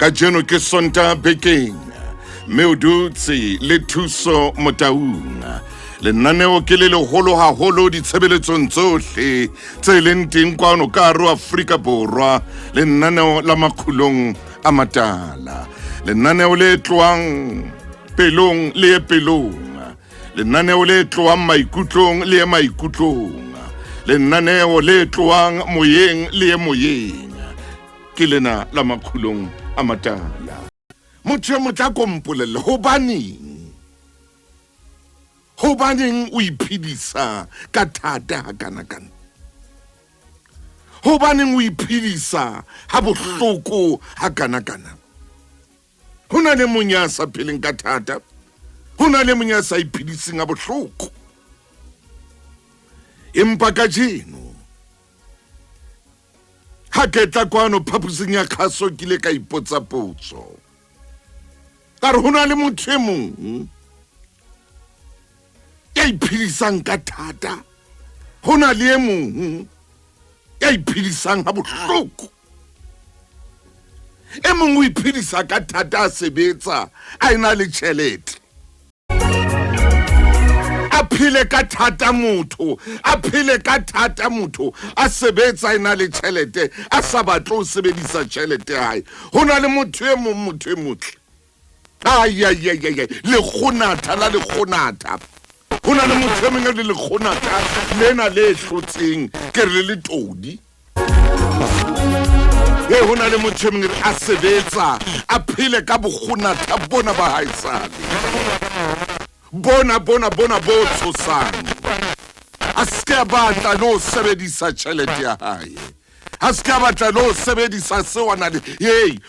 Kajeno ke sonta bekeng, mme o dutse le thuso motaung. Lenaneo ke le leholo haholo ditshebeletsong tsohle tse leng teng kwano ka hare ho Afrika Borwa, lenaneo la makgulong a matala, lenaneo le tloang pelong le e pelong, lenaneo le tloang maikutlong le e maikutlong, lenaneo le tloang moyeng le e moyeng, ke lena la makgulong a matala. Motho e motla kompolelle hobaneng o iphedisa ka thata hakana-kana? Hobaneng o iphedisa ha bohloko hakana-kana? Ho na le mong ya sa pheleng ka thata, ho na le mong ya sa iphedising ha bohloko. Empa kajeno ha ke tla kwano phaposing ya kgaso ke ile ka ipotsa potso, ka re ho na le motho e mong ya iphedisang ka thata, ho na le e mong ya iphedisang ha bohloko. E mong o iphedisa ka thata, a sebetsa, a ena le tjhelete, a phele ka thata motho, a phele ka thata motho, a sebetsa, a ena le tjhelete, a sa batle ho sebedisa tjhelete ya hae. Ho na le motho e mong, motho e motle, le kgonatha la le kgonatha. Ho na le motho e mong le kgonatha lena le hlotseng ke re le todi. Ho na le motho e mong a sebetsa, a phele ka bokgonatha bona ba haesale, bona bo tshosang. A ske a batla no sebedisa tjhelete ya hae, a ske a batla no sebedisa seo a na le.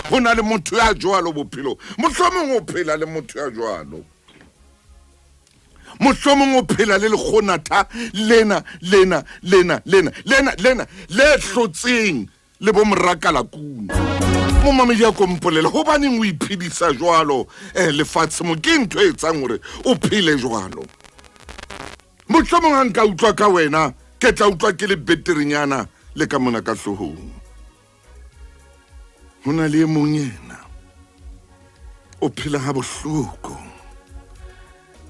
Ho na le motho ya jwalo bophelo. Mohlomong o phela le motho ya jwalo, mohlomong o phela le lekgonatha lena le hlotseng le bo morakala kuno. Mo mamedi ya kompolela, hobaneng o iphedisa jwalo lefatshe mo? Ke ntho e etsang hore o phele jwalo. Mohlomong ha nka utlwa ka wena, ke tla utlwa ke le beterinyana le ka mona ka hlohong. Ho na le e mong yena o phela ha bohloko,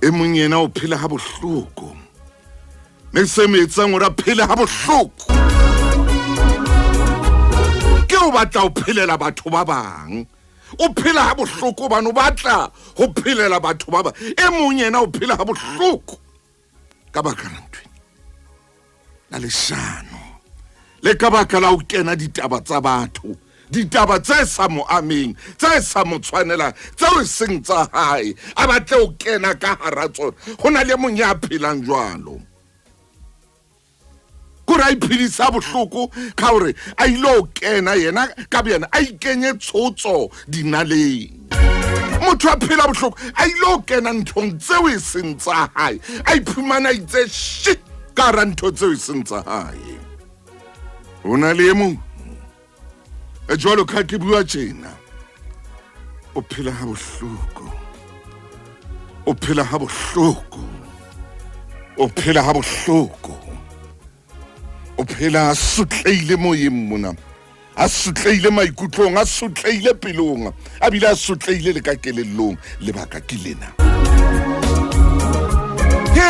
e mong yena o phela ha bohloko, mme se mo etsang hore a phele ha bohloko ke o batla ho phelela batho ba bang. O phela ha bohloko hobane o batla ho phelela batho ba bang. E mong yena o phela ha bohloko ka baka la ntho la leshano, le ka baka la ho kena ditaba tsa batho, ditaba tse sa mo ameng, tse sa mo tshwanela, tseo seng tsa hae, a batle ho kena ka hara tsona. Ho na le mong ya phelang jwalo, kore a iphedisa bohloko ka hore a ilo kena yena ka boyena, a ikenye tshotso dinaleng. Motho a phela bohloko a ilo kena nthong tseo e seng tsa hae, a iphumana a itse shit ka hara ntho tseo e seng tsa hae. Ho na le e mong e jwalo ka ke bua tjena, o phela ha bohloko, o phela ha bohloko, o phela ha bohloko, o phela a sotleile moyeng mona, a sotleile maikutlong, a sotleile pelong, a bile a sotleile le ka kelellong. Lebaka ke lena,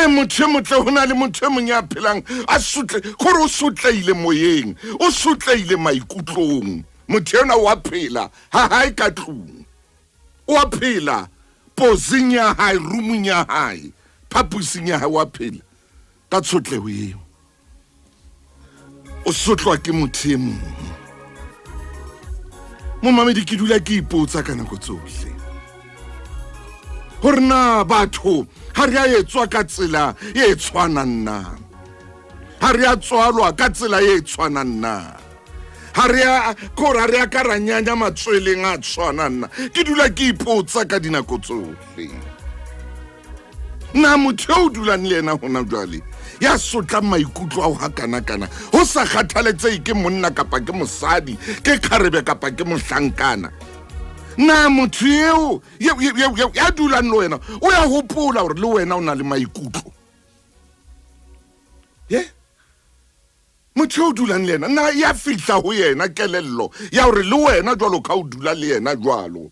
motho e motle, ho na le motho e mong ya phelang a sotle, gore o sotleile moyeng, o sotleile maikutlong. Motho yona wa phela ha hae ka tlung, wa phela pozing ya hae, roomong ya hae, phapusing ya hae, wa phela ka tshotleho eo. O sotlwa ke motho e mong. Mo mamedi ke dula ke ipotsa ka nako tsohle hore na batho ha re a etswa ka tsela e tshwanang na, ha re a tswalwa ka tsela e tshwanang na, ha re a ka ra nyanya matsweleng a tshwanang na. Ke dula ke ipotsa ka dinako tsohle, na motho o dulang le yena hona jwale ya sotlang maikutlo ao hakana-kana, ho sa kgathaletsehe ke monna kapa ke mosadi, ke kgarebe kapa ke mohlankana, na motho eo ya dulang le wena o ya hopola hore le wena o na le maikutlo? motho o dulang le yena na ya fihla ho yena kelello ya hore le wena jwalo ka o dula le yena jwalo.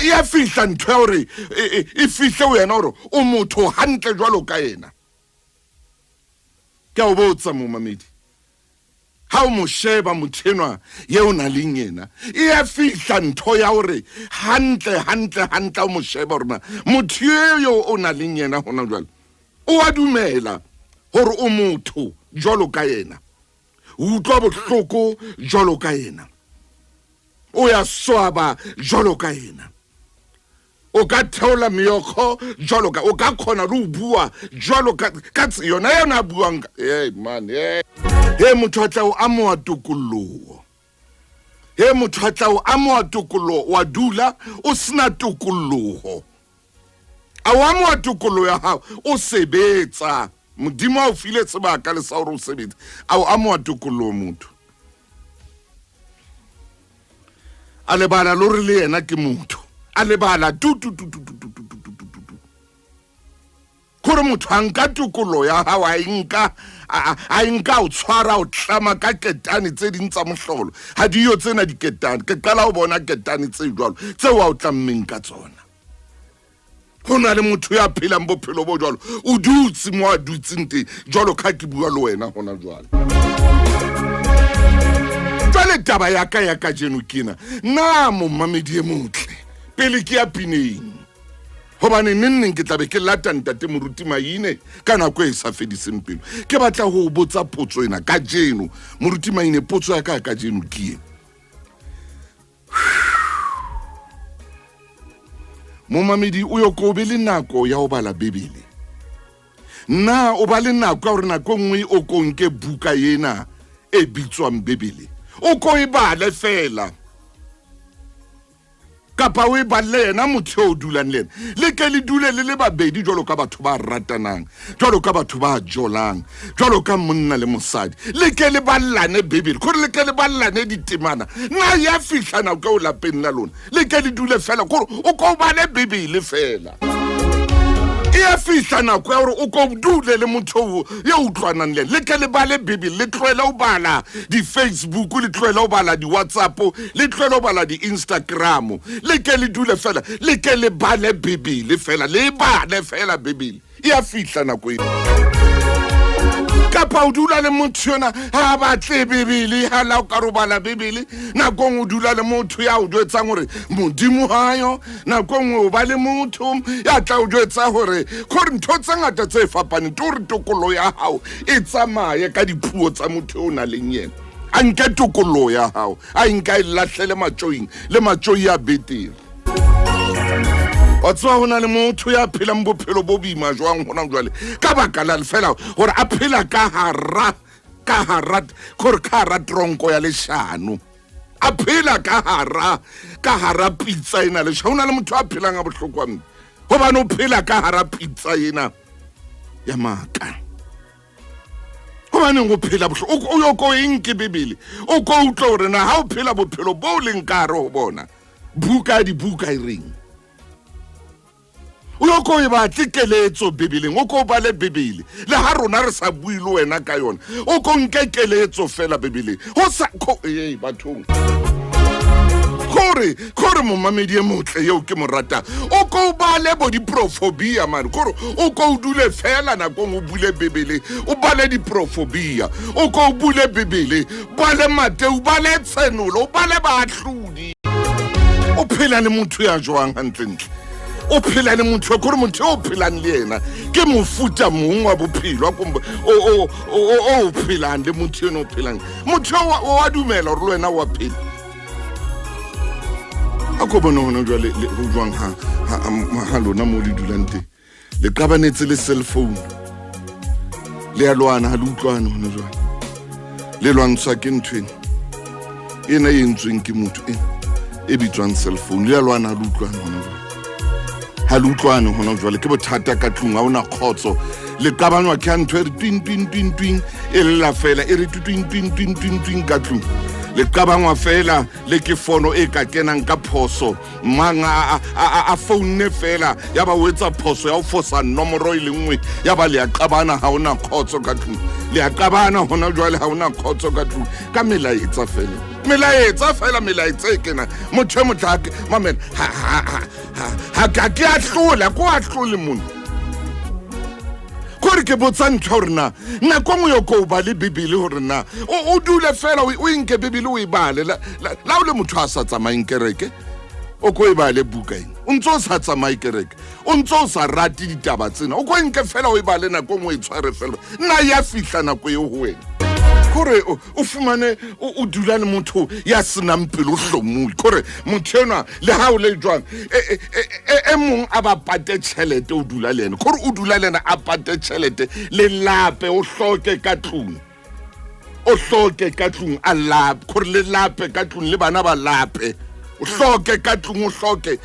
Ya fihla ntho ya hore e fihle ho yena hore o motho hantle jwalo ka yena. Ke o botsa momamedi, ha o mo sheba motho enwa ye o na leng yena ya fihla ntho ya hore hantle o mo sheba hore motho yo o na leng yena hona jwale o a dumela hore o motho jwalo ka yena, o utlwa bohloko jwalo ka yena, o ya swaba jwalo ka yena, o ka theola meokgo jwalo ka, o ka khona le ho bua jwalo ka yona yona buang man motho a tla o amoa tokolloho, motho a tla o amoa tokolloho wa dula o sena tokolloho, a o amoa tokolloho ya hao o sebetsa, modimo a o file sebaka le sa hore o sebetsa, a o amoa tokolloho motho a lebala lo re le yena ke motho, a lebala kore motho a nka tokolo ya hao a nka o tshwara o tlama ka ketane tse ding tsa mohlolo, ha diyo tsena diketane ke qala ho bona ketane tse jwalo tseo a o tlammeng ka tsona. Ho na le motho ya phelang bophelo bo jwalo o dutse mo a dutseng teng jwalo ka ke bua le wena hona jwalo. Jwale taba ya ka jeno kena na momamedi e motle pele ke ya pineng, hobane neng ke tlabe ke lata ntate moruti Maine ka nako e sa fediseng pelo. Ke batla ho botsa potso ena ka jeno moruti Maine, potso ya ka jeno ke momamedi o yo ko be le nako ya ho bala Bebele, na o ba le nako ya hore nako nngwe o ko nke buka yena e bitswang Bebele o ko e bale fela, kapa o e bale yena motho o dulang le yena le ke le dule le babedi jwalo ka batho ba ratanang, jwalo ka batho ba jolang, jwalo ka monna le mosadi, le ke le ballane Bebele, kore le ke le ballane ditemana na ya fihla nako o lapeng la lona le ke le dule fela kore o ko bale Bebele fela. Ya fihla nako ya hore o ko dule le motho ya utlwanang le ke le bale Bebele, le tloela o bala di-Facebook, le tloela o bala di-WhatsApp, le tloela o bala di-Instagram, le ke le dule fela le ke le bale Bebele fela, le bale fela Bebele. Ya fihla nako e kapa o dula le motho yona ha batle Bebele, ha la o ka robala Bebele, nako o dula le motho ya o jwetsang hore modimo hayo, nako o ba le motho ya tla o jwetsa hore gore ntho tse ngata tse fapaneng to re tokolo ya hao e tsamaye ka dipuo tsa motho o na leng yena, a nke tokolo ya hao a nka e lahlele matjoing le matjoi ya betere. Watswa hona le motho ya phelang bophelo bo boima jwang hona jwale ka baka la fela hore a phela ka hara tronko ya leshano, a phela ka hara pizza ena le hona le motho a phelang a bohlokwa hobane o phela ka hara pizza ena ya maka, hobane o phela bohlokwa o yo ko eng ke Bebele o ko utlwa hore na ha o phela bophelo bo leng ka hare ho bona buka e reng o yo ko e ba tikeletso Bebeleng, o ko ba le Bebele le ha rona re sa bui le wena ka yona o ko nke keletso fela Bebeleng ho sa bathong kore momamedi e motle yeo ke morata o ko ba le bo diprofobia man, kore o ko dule fela nako o bule Bebele o ba le diprofobia, o ko bule Bebele ba le Mateu ba le tsenolo ba le baahlodi, o phela le motho ya jwang hantle, o phela le motho kore motho o phelang le yena ke mofuta mong wa bophelo o phelang le motho eno o phelang motho wa dumela hore le wena wa phela. A ko bona hona jwale ho jwang ha lona mo le dulang teng le qabanetse le cell phone le ya lwana ha le utlwana hona jwale le lwantshwa ke nthweng ena e entsweng ke motho e bitswang cell phone, le ya lwana ha le utlwana hona jwale, ha le utlwane hona jwale ke bothata ka tlung ha ona khotso le qabanwa ke ntho e re twing e lla fela e re twing ka tlung le qabangwa fela le ke fono e ka kenang ka phoso manga a phone fela ya ba wetsa phoso ya o fosa nomoro ile nngwe ya ba le ya qabana ha ona khotso ka tlung le ya qabana hona jwale ha ona khotso ka tlung ka melaetsa fela melaetsa e kena motho motlake mamela ha ka ke a hlola ko a hlole mona kore ke botsa ntho hore na nako ngwe yo ko ba le bibele hore na o dule fela o inke bibele o e bale la o le motho a sa tsamaeng kereke o ko e bale buka eng o ntse o sa tsamae kereke o ntse o sa rate ditaba tsena o ko nke fela o e bale nako ngwe e tshware fela nna ya fihla nako e ho wena kore o fumane o dula le motho ya senang pelo hlomule kore motho ena le ha o le jwang e mong a ba pate tšhelete o dula le ena kore o dula le ena a pate tšhelete le lape o hloke ka tlung a lape kore le lape ka tlung le bana ba lape o hloke ka tlung o hloke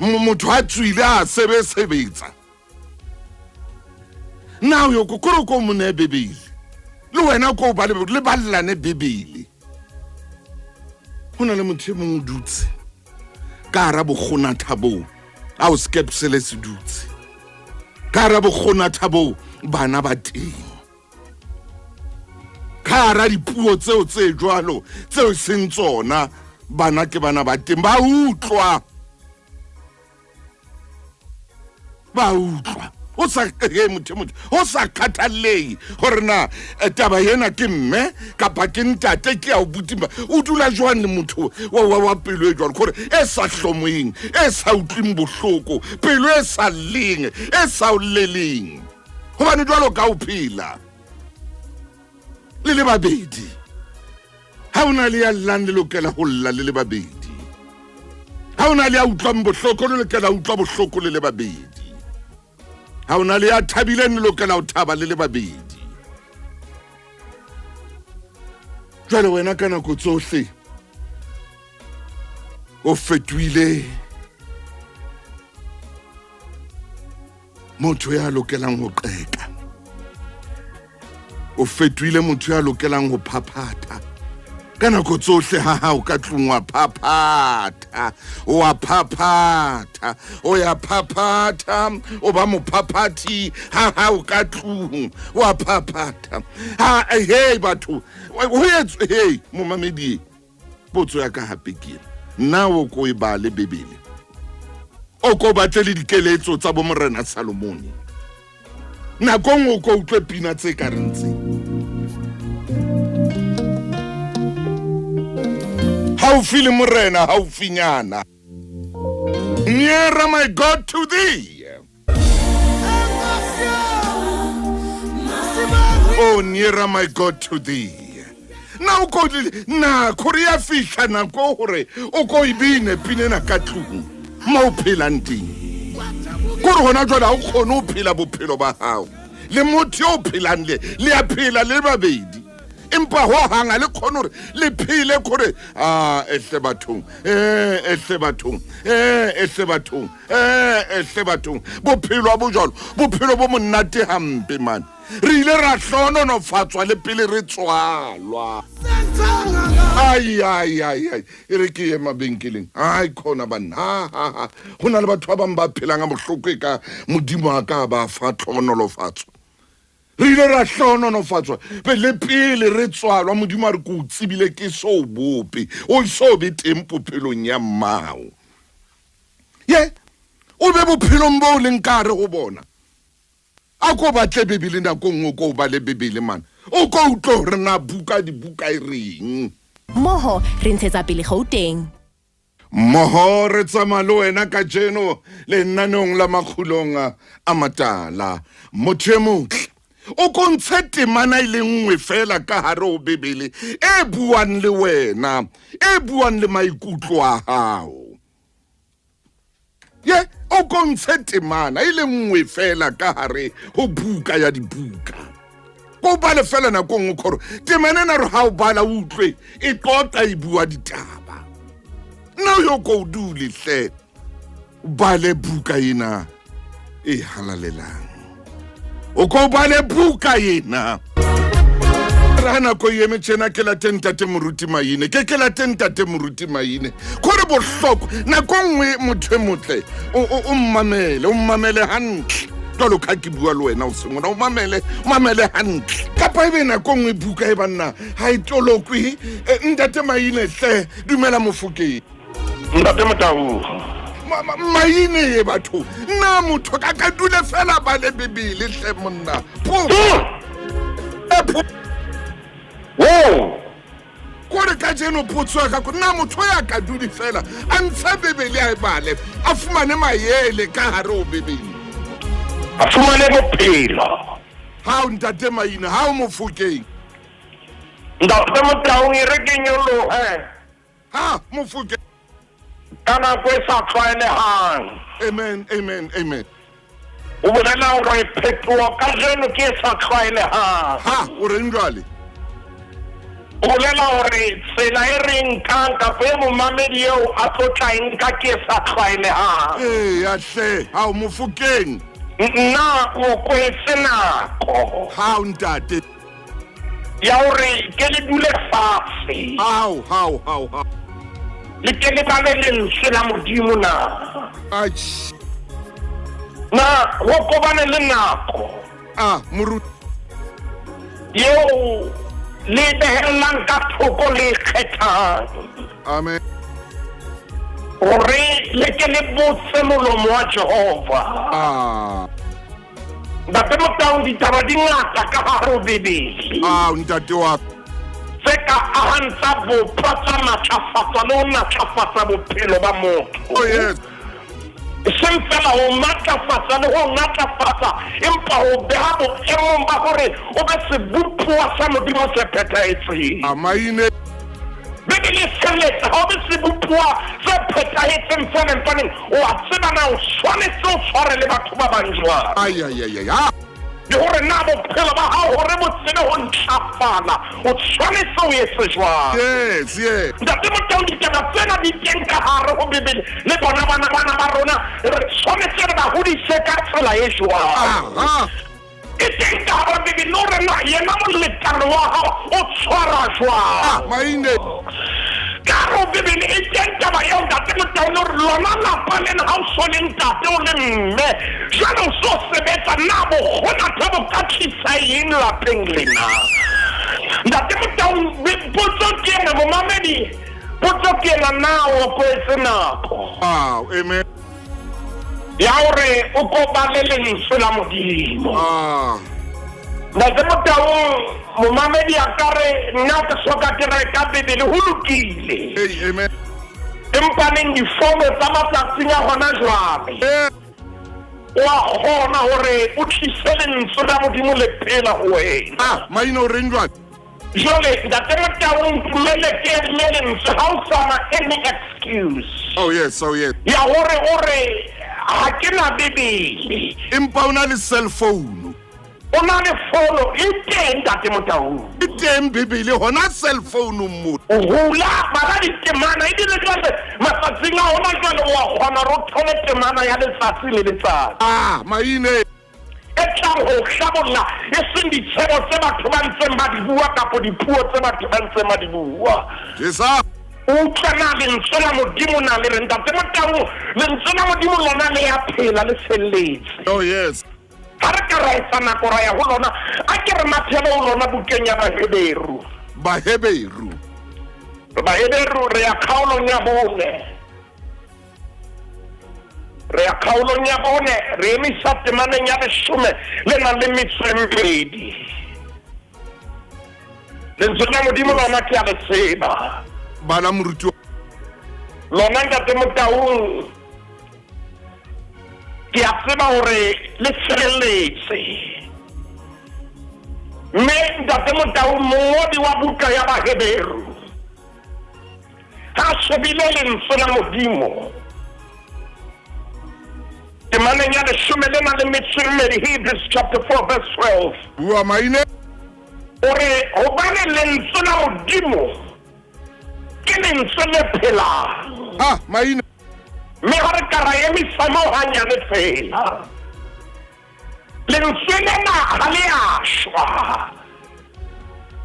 motho a tswile a sebetsa now yo kore ko mo ne bebele le wena ko ba le ballane bibele hona le motho mong dutse ka ra bogona thabo a o skepsele se dutse ka ra bogona thabo bana ba teng ka ra dipuo tseo tse jwalo tseo seng tsona bana ke bana ba teng ba utlwa o sa motho o sa khathalei hore na taba yena ke mme kapa ke ntate ke a o butimba o dula jwang le motho wa pelo e jwang gore e sa hlomoeng e sa utlwing bohloko pelo e sa leng e sa o leleng hobane jwalo ka o phela le babedi ha ona le ya llang le lokela ho lla le babedi ha ona le ya utlwang bohloko le lokela utlwa bohloko le babedi ha ona le ya thabileng le lokela ho thaba le babedi jwale wena ka nako tsohle o fetwile motho ya lokelang ho qeka o fetwile motho ya lokelang ho phaphata ka nako tsohle ha o ka tlung wa phaphata o ya phaphata o ba mo phaphati ha o ka tlung wa phaphata ha hey batho ho etse hey mo mamedi botso ya ka hape ke nna o ko e ba le bebele o ko batle le dikeletso tsa bo morena Salomone nako ngwe o ko utlwe pina tse ka rentse haufi le morena haufinyana nearer my God to thee oh nearer my God to thee na o ko na korea fihla na ko hore o ko ibine pinena ka tlung mo phelanting gore hona jwale o khona o phela bophelo ba hao le motho o phelang le a phela le babedi empa ho hanga le khona hore le phile kore ehle bathong bophelo bo jalo bophelo bo monate hampe man re ile ra hlono no fatswa le pele re tswalwa ai re ke mabenkeleng ai khona bana hona le batho ba ba phelang mo hloko ka modimo ka ba fa tlhono fatswa re ile ra hlono no fatswa le pele re tswalwa modimo re go tsibile ke so bope o so be tempo phelong ya mmao ye o be bophelong bo leng ka re go bona a ko batle bebele nako ngwe ko ba le bebele man o ko utlo re na buka dibuka e reng moho re ntshetsa pele Gauteng moho re tsamalo wena ka jeno le nnanong la makhulong a matala mothemotle o kontshe temana ile nngwe fela ka hare o bebele e buang le wena e buang le maikutlo a hao ye o kontshe temana ile nngwe fela ka hare ho buka ya dibuka ko ba le fela na ko ngkhoro temana na re ha o bala utlwe e tota e bua ditaba no yo go dule hle ba le buka ina e halalelang o ko ba le buka ina ra nako e eme tjena ke la tentate moruti maine ke la tentate moruti maine kore bohloko nako nngwe motho e motle o mmamele hantle jalo ka ke bua le wena o sengwana o mamele hantle kapa ebe nako nngwe buka e banna ha e tolokwe ntate maine hle dumela Mofokeng ntate Motau maine e batho nna motho ka dule fela ba le bibele hle monna kore ka jeno potso ka nna motho ya ka dudi fela a ntsha bibele a bale a fumane maele ka hare o bibele a fumane bophelo ha o ntate maine ha o Mofokeng ntate Motau e re ke nyolohe ha Mofokeng kana ko sa tlwaelehang amen o bolela hore phetoho ka jeno ke sa tlwaelehang ha o re njwale o bolela hore tsela e re nkang kapa e momamedi eo a tlotla nka ke sa tlwaelehang ya hle ha o Mofokeng nna o kwetse nako ha o ntate ya hore ke le dule fatshe how le ke le ba le lentswe la Modimo na go kobane le nako moruti yeo le behellang ka thoko le kgethang amen gore le ke le botse molomo wa Jehova ntate Motau ditaba di ngata ka hare ho bibele ntate wa tse ka ahantsa bopha tsa matlafatsa le ho natlafatsa bophelo ba motho yes seng fela ho matlafatsa le ho natlafatsa empa ho beha boemong ba hore o be sebophuwa sa Modimo se phethahetseng maine bibele seletsa ha o be sebophuwa se phethahetseng faneng o a tseba na o tshwanetse o tshware le batho ba bang jwang le hore na bophelo ba hao hore bo tsebe ho ntlafala o tshwanetse o etse jwang yes ntate Motau ditaba tsena di teng ka hare ho bibele le bona bana ba rona re tshwanetse re ba hodise ka tsela e jwang e teng ka hare ho bibele hore na yena molekane wa hao o tshwara jwang maine ka hare ho bibele e teng taba eo ntate Motau le hore lona lapa lena ha o so le ntate o le mme jwale o so sebetsa na bokgona tha bo ka tlisa eng lapeng lena ntate Motau potso ke ena momamedi potso ke ena na o kwetse nako amen ya hore o kopa le lentswe la Modimo ntate Motau momamedi a ka re nna ke soka ke reka bibele ho lokile amen empa neng difono tsa matsatsing a hona jwale wa kgona hore o tlise lentswe la Modimo le phela ho wena maine o reng jwale jwale ntate Motau ntumele ke le lentswe ha o sana any excuse yes ya hore ha ke na bibele empa o na le cell phone o na le fono e teng ntate Motau e teng bibele hona cell phone mo o hula bana di temana e dile jwale matsatsing a hona jwale wa kgona ro thole temana ya letsatsi le letsatsi maine e tlang ho hlabolla e seng ditshebo tse batho ba ntseng ba di bua kapo dipuo tse batho ba ntseng ba di bua utlwana lentswe la Modimo na le re ntate Motau lentswe la Modimo lona le ya phela le felletse yes ha re ka ra etsa nako ra ya ho lona a ke re mathelo ho lona bukeng ya Baheberu re ya kgaolong ya bone re emisa temaneng ya 10 le nang le metso e 2 lentswe la Modimo lona ke a le tseba bana moruti lona ntate Motau ke a tseba hore le tshireletse mme ntate Motau mongodi wa buka ya Baheberu ha shebile lentswe la Modimo temaneng ya 10 le nang le metso e 2 Hebrews chapter 4 verse 12 bua maine ore hobane lentswe la Modimo ke lentswe le phelang maine mme ha re ka ra emisa moo hanyane fela lentswe lena ha le a shwa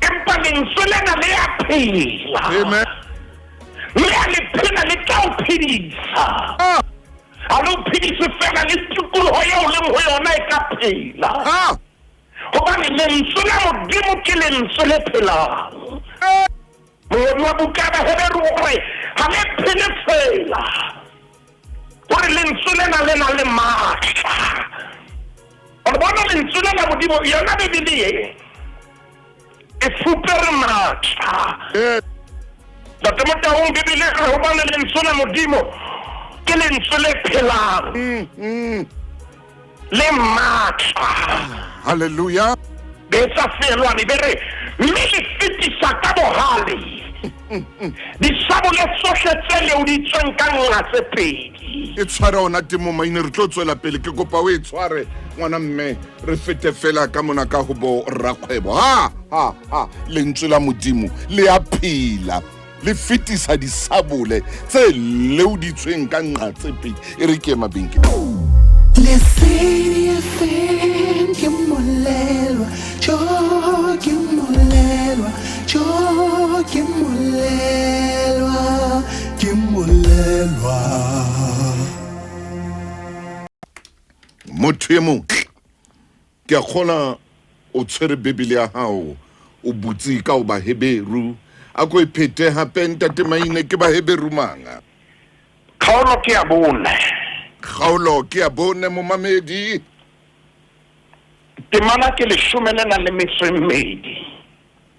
empa lentswe lena le a phela Amen. le a le phela le tla o phedisa a lo phedise fela le tikoloho eo o leng ho yona e ka phela hobane lentswe la Modimo ke lentswe le phelang moedi wa buka ba Heberu hore ha le phele fela hore lentswe lena le na le matla o bona lentswe la Modimo yona Bibele e fupere matla da temota o Bibele ho bona lentswe la Modimo ke lentswe le phelang le matla Hallelujah. betsa felwane bere mme le fetisa ka bohale disabole tsohle tse leoditsweng ka nqa tse pedi E tshwara ona temo maine re tlo tswela pele ke kopa o e tshware ngwana mme re fete fela ka mona ka ho bo rakgwebo lentswe la Modimo le a phela le fetisa disabole tse leoditsweng ka nqa tse pedi e re ke mabenke Lesedi FM ke molelwa ke molelwa ke molelwa ke molelwa motho e mong ke a kgona o tshwere Bibele ya hao o butsi ka o ba Heberu a ko iphete hape ntate maine ke ba Heberu manga kgaolo ke a bone kgaolo ke a bone mo mamedi temana ke 12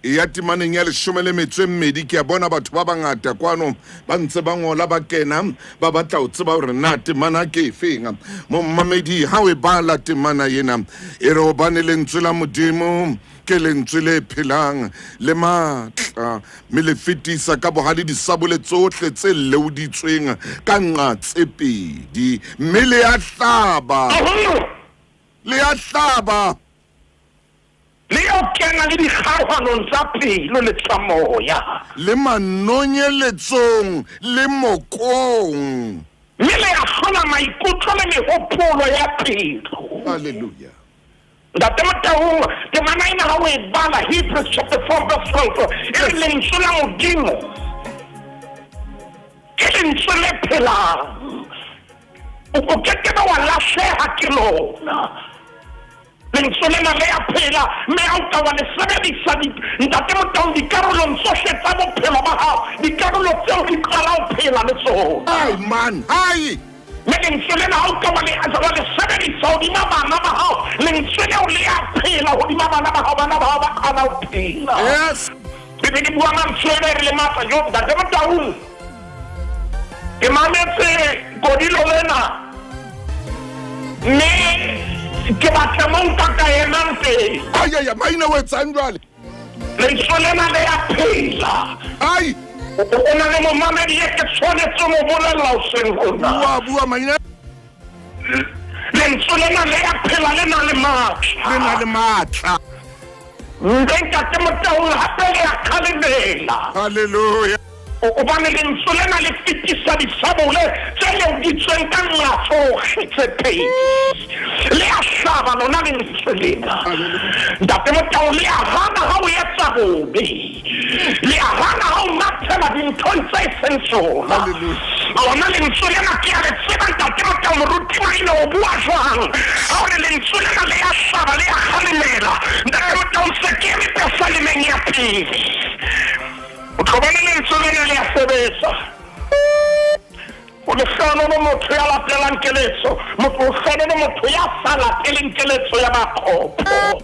ya timaneng ya 12 ke a bona batho ba bangata kwano ba ntse ba ngola ba kena ba batla o tseba hore na temana ke efeng mo mamedi ha we bala temana yena e re o bane lentswe la Modimo ke lentswe le phelang le matla me le fetisa ka bohale disabole tsohle tse leoditsweng ka nqa tse pedi mme le a hlaba le o kena le dikgaohanong tsa pelo le tsa moya le manonyeletsong le mokong mme le a hlola maikutlo le mehopolo ya pelo Hallelujah. ntate Motaung temana ena ha o e bala Hebrews chapter 4 verse 12 e re lentswe la Modimo ke lentswe le phelang o kekebe wa lahleha ke lona lentswe lena le a phela mme ha o ka wa le sebedisa ntate Motaung dikarolong tsohle tsa bophelo ba hao dikarolo tseo di qala ho phela le tsona Ai man, ai. lentswe lena ha o ka wa le sebedisa hodima bana ba hao lentswe leo le a phela hodima bana ba hao ba qala ho phela Yes. Bibele bua mantswe e re le matla jo ntate Motaung ke mametse kodilo lena mme ke batla mo nka enang teng Ai maina we tsandwale. lentswe lena le a phela Ai. o na le momamedi e ke tshwanetse mo bolella o seng hona Bua maina lentswe lena le a phela le na le matla le na le matla. ntate Motaung hape le a kgalemela Hallelujah. o bane lentswe lena le fetisa disabole tse leoditsweng ka nqa tsohle tse pedi le a hlaba lona lentswe lena ntate Motaung le a hana ha o etsa bobe le a hana ha o mathela dinthong tse seng tsona lona lentswe lena ke a le tseba ntate Motaung moruti maina o bua jwang ha o le lentswe lena le a hlaba le a kgalemela ntate Motaung se ke eme pesalemeng ya pele o tlhobane lentswe lena le a sebetsa o le hlano motho ya latelang keletso o hlano motho ya sa lateleng keletso ya bakgopo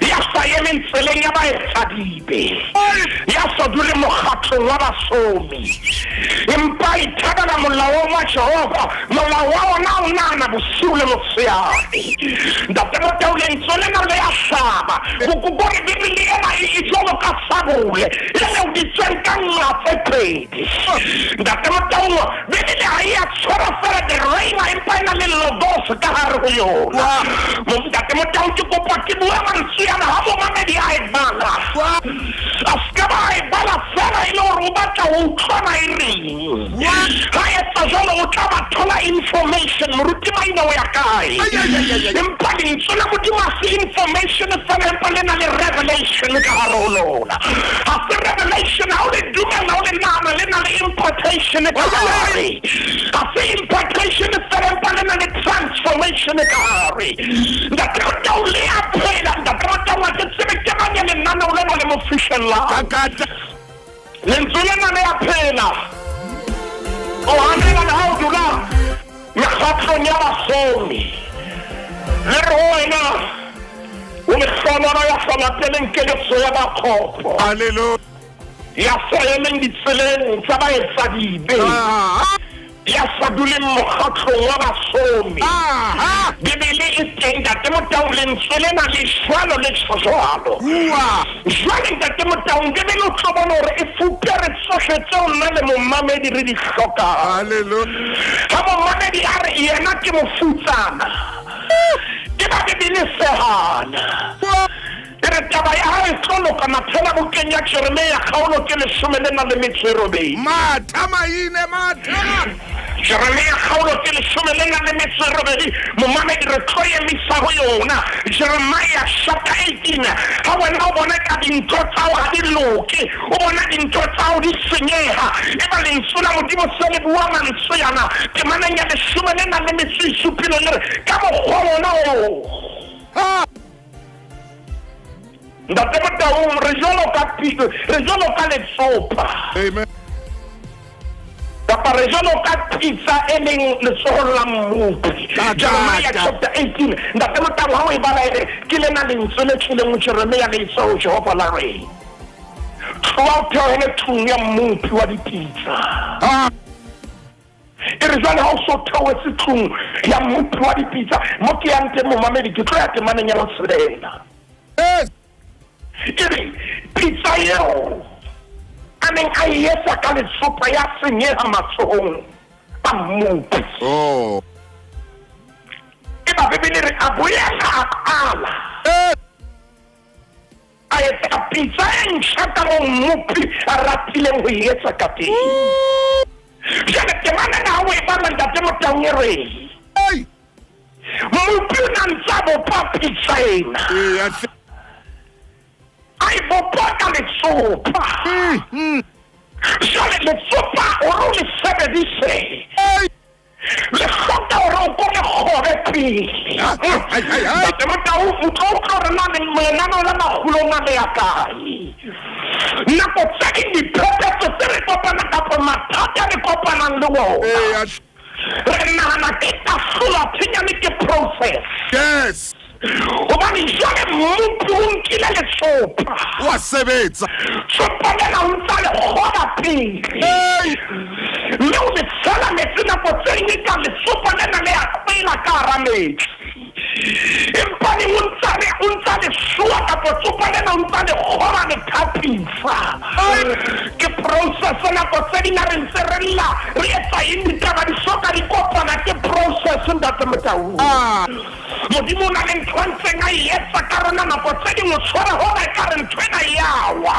ya sa emeng tseleng ya baetsadibe ya sa dule mokgatlong wa basomi empa ithabela molaong wa Jehova molao wa ona o nahana bosiu le motshehare ntate Motaung lentswe lena le a hlaba bore Bibele ena e jwalo ka sabole le leoditsweng ka nqa tse pedi ntate Motaung Bibele ha e a tshwara fela derema empa e na le logos ka hare ho yona ntate Motaung ke kopa ke bua mantswe ana ha bomamedi a e bala a ska ba e bala fela e le hore o batla ho utlwana e reng ha e etsa jalo o tla ba thola information moruti maina o ya kae empa lentswe la modimo a se information fela empa le na le revelation ka hare ho lona ha se revelation ha o le dumela o le nahana le na le impartation ka hare ha se impartation fela empa le na le transformation ka hare ntate o tla o le a phela ntate o tla wa ke tsebe ke manya le nana o le mo le mo fishella lentswe lena le a phela o hanela le ha o dula mekgatlong ya basomi le re wena o mehlomana ya salateleng keletso ya bakgopo Hallelujah. ya saeleng ditseleng tsa baetsadibe ya sa duleng mokgatlong wa basomi bibele e teng ntate Motaung lentswe lena le jwalo le jwalo jwale ntate Motaung bibele o tlo bona hore e fupere tsohle tseo nna le momamedi re di hlokang Hallelujah. ha momamedi a re yena ke mofutsana ke ba bibele sehana re taba ya hao e tlo loka maphela bukeng ya Jeremia kgaolo ke 14 Matha maine matha. Jeremia kgaolo ke 14 momamedi re tlo emisa ho yona Jeremiah chapter 18 ha wena o bona ka dintho tsa hao ha di loke o bona dintho tsa hao di senyeha e ba lentswe la modimo se le bua mantswe yana ke mananya 17 le ka mokgwa ona o ntate Motaung re jalo ka letsopa Amen. kapa re jalo ka pizza e leng letsohong la mmupi Jeremiah chapter 18 ntate Motaung ha o e bala ere ke lena lentswe le tlileng ho Jeremia le itse ho Jehova la re tloa o theohele thung ya mmupi wa dipitsa e re jwale ha o so theohetse thung ya mmupi wa dipitsa mo ke yang teng momamedi ke tlo ya temaneng ya motshelela Yes. Kiri pizza eo a neng a etsa ka letsopa ya senyeha matsohong a mmupi Oh. e ba bibele re a boela a qala a etsa pizza e ntjha ka moo mmupi a ratileng ho etsa ka teng jwale ke manana ha o e bala ntate Motaung e re mmupi o na ntse a bopa pizza ena ai bopa ka letsopa jwale letsopa o re o le sebedise le hloka hore o ko le kgobe pele ntate Motaung o tlo utlwa hore na le lenaneo la makgulong a le ya kae nako tse ding diphephetso tse re kopana kapa mathata re kopanang le ona re nahana ke tafola phenyane ke process Yes. hobane jwale mmupi o nkile letsopa Wa sebetsa. tsopa lena o ntsa le kgoba pele mme o le tshela metsi nako tse ding ka letsopa lena le ya kwela ka hara metsi empa le o ntsa le sua kapa tsopa lena o ntsa le kgoba le thapisa ke process nako tse ding a re ntse re lla re etsa eng ditaba di soka di kopana ke process ntate Motaung modimo o na le ntho ntseng a etsa ka rona nako tse ding o tshwara ho ba ka re ntho ena yawa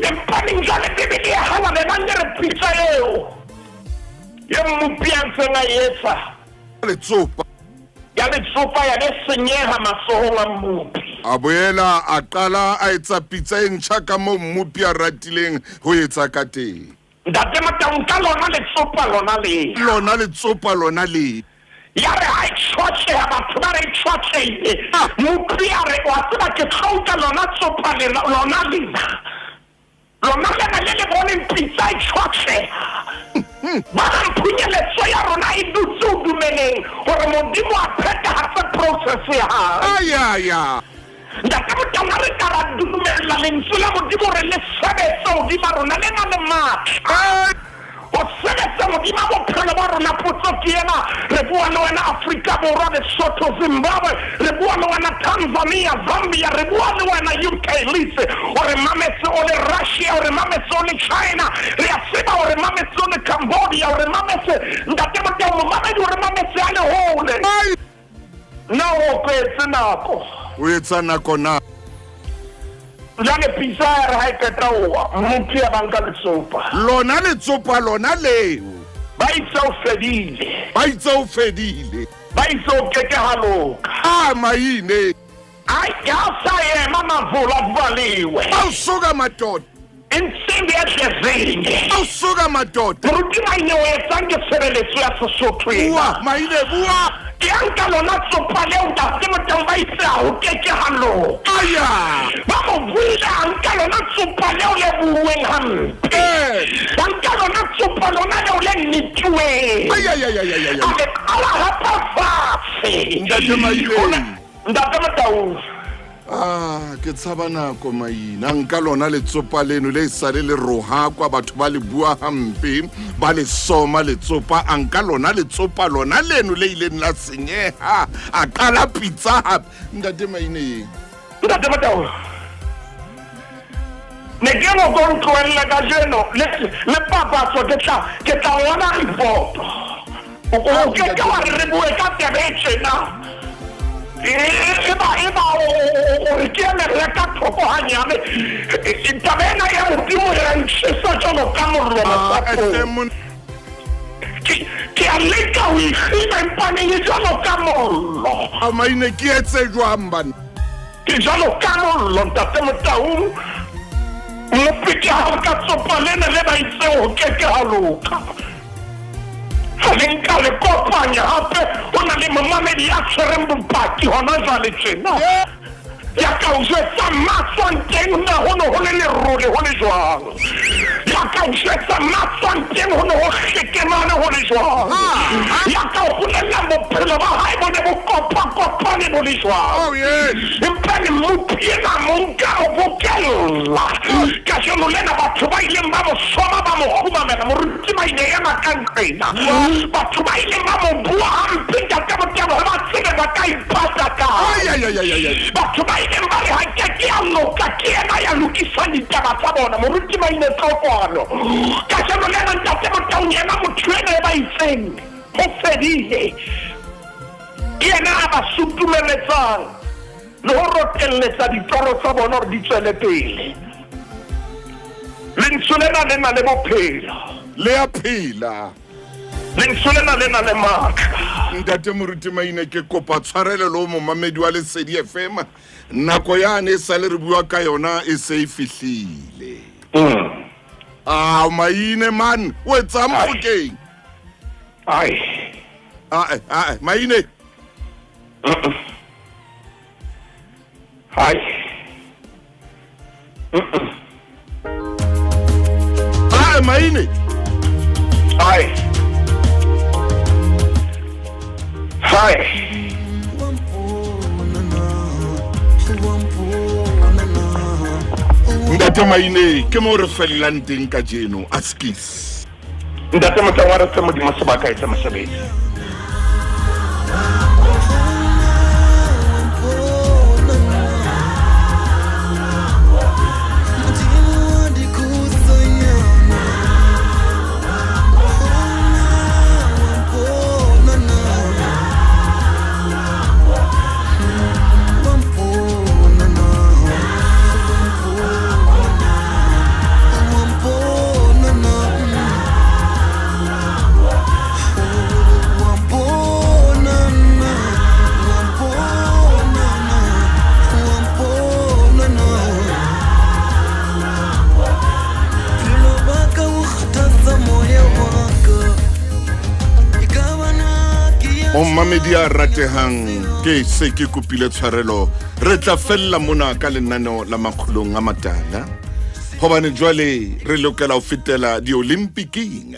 empa neng jwale bibele ya hao lebane re pizza eo ye mmupi a ntseng a etsa Letsopa. ya letsopa ya le senyeha matsohong a mmupi A boela a qala a etsa pizza e ntjha ka moo mmupi a ratileng ho etsa ka teng. ntate Motaung ka lona letsopa Lona letsopa lona le. ya re ha e tshwatleha batho ba re e tshwatleile mmupi a re wa tseba ke tlhauka lona tsopa lona lena le le boneng pizza e tshwatleha ba mphunyeletso ya rona e dutse o dumeleng hore modimo a phethahatse process ya hae Ayaya. ntate Motaung re ka ra dumella lentswe la modimo re le sebetse hodima rona le na le matla o sebetsa modimo bophelo ba rona potso ke ena re bua le wena Afrika Borwa Lesotho Zimbabwe re bua le wena Tanzania Zambia re bua le wena UK lise o re mametse o le Russia o re mametse o le China re a tseba o re mametse o le Cambodia o re mametse ntate Motaung mamedi o re mametse a le hole na o kwetse nako O etsa nako na. jwale pizza ya re ha e qeta owa mmupi a banka letsopa Lona letsopa lona leo. ba itse o fedile ba itse o fedile ba itse o keke haloka Maine ai ya sayema mavula kuvaliwe awusuka madoda insimbi edlezini awusuka madoda moruti Maine wetsa ngesebeletso ya Sesotho bua Maine bua ke anka lona tsopa leo ntate Motau ba itse ha o keke haloka aya ba mo buile anka lona tsopa leo le buweng hampe anka lona tsopa lona leo le nituweng aya ake ala hapa fatshe Ntate Maine ntate Motau ke tshaba nako Maina nka lona letsopa leno le sale le roha kwa batho ba le bua hampe ba le soma letsopa anka lona letsopa lona leno le ile nna senyeha a qala pizza hape Ntate Maine ntate Motau ne ke mo go ntloella ka jeno le papa so ke tla ngwana report o ke ka wa re bue ka tebetšena eba o ke ene re ka thoko hanyane tabena ya modimo ya ntshisa jalo ka mollo ke a leka o ikgina empaneng e jalo ka mollo Maine ke etse jwang bana ke jalo ka mollo ntate Motau mo pete ha ka tsopa lena le ba itse o keke haloka Halinka le kopanya hape ona le mamamedi ya tshwereng bopaki hona jwale tjena ya ka o jwetsa matswanteng na hono ho le lerole ho le jwang ya ka o jwetsa matswanteng hono ho hlekemane ho le jwang ya ka o bolella bophelo ba hae bo ne bo kopane bo le jwang empa ne mopiena monka o bokella ka jeno lena batho ba ileng ba mo soma ba mo khumamela moruti Maine ya makanqena batho ba ileng ba mo bua hampe ntate Motau ba tsebe ba ka ipata ka batho ba ileng ba re ha ke a loka ke ena ya lokisang ditaba tsa bona moruti Maine tlhokwano ka jeno lena ntate Motau yena motho ene ba itseng ho fedile ke ena a ba sutumeletsang le ho rokelletsa ditoro tsa bona hore di tswele pele lentswe lena le na le bophelo le a phela lentswe lena le na le matla Ntate moruti Maine ke kopa tshwarelelo mo mamedi wa Lesedi FM nako yane sa le re bua ka yona e se e fihlile Maine man o etsa mfokeng ai Maine ai Maine ai Ntate Maine ke mo re fellang teng ka jeno askis ntate Motau wa re tse modimo sebaka e tsa mosebetsi Mamedi a ratehang ke se ke kopile tshwarelo re tla fella mona ka lenaneo la makgulong a matala hobane jwale re lokela ho fetela di-Olympiking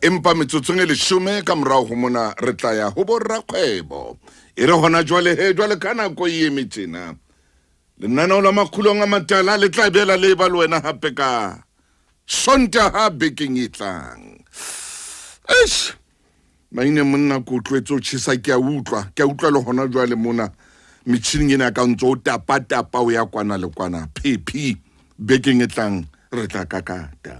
empa metsotsong e 10 ka morao ho mona re tla ya ho borrakgwebo e re hona jwale jwale ka nako e eme tjena lenaneo la makgulong a matala le tla bela le ba le wena hape ka Sontaha bekeng e tlang Maine monna ko tlwetse o tshisa ke a utlwa le hona jwale mona metšhining ena ka ntse o tapa o ya kwana le kwana phephi bekeng e tlang re tla kakata